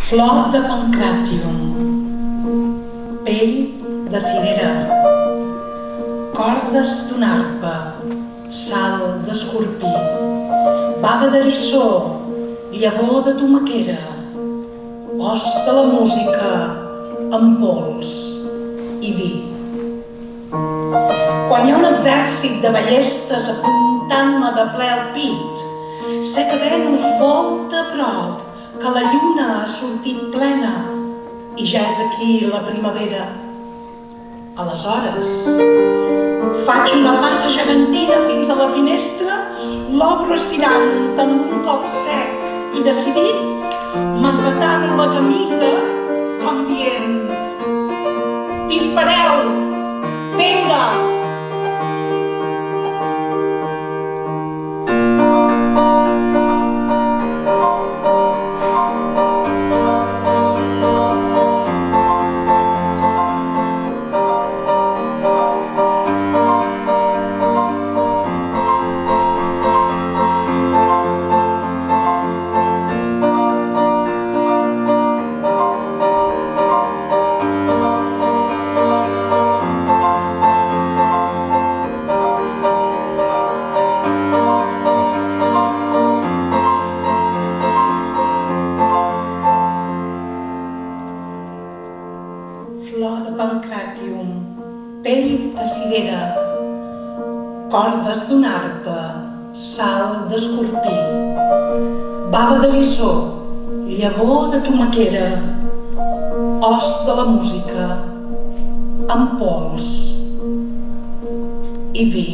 Flor de pancràtium, pell de cirera, cordes d'una arpa, sal d'escorpí, bava d'eriçó, llavor de tomaquera, os de la música amb pols i vi. Quan hi ha un exèrcit de ballestes apuntant-me de ple al pit, sé que Venus volta a prop, que la lluna ha sortit plena i ja és aquí la primavera. Aleshores, faig una passa gegantina fins a la finestra, l'obro estirant amb un cop sec i decidit, m'esbatano la camisa com dient: dispareu! Vinga! Flor de pancràtium, pell de cirera, cordes d'una arpa, sal d'escorpí, bava d'eriçó, llavor de tomaquera, os de la música, amb pols i vi.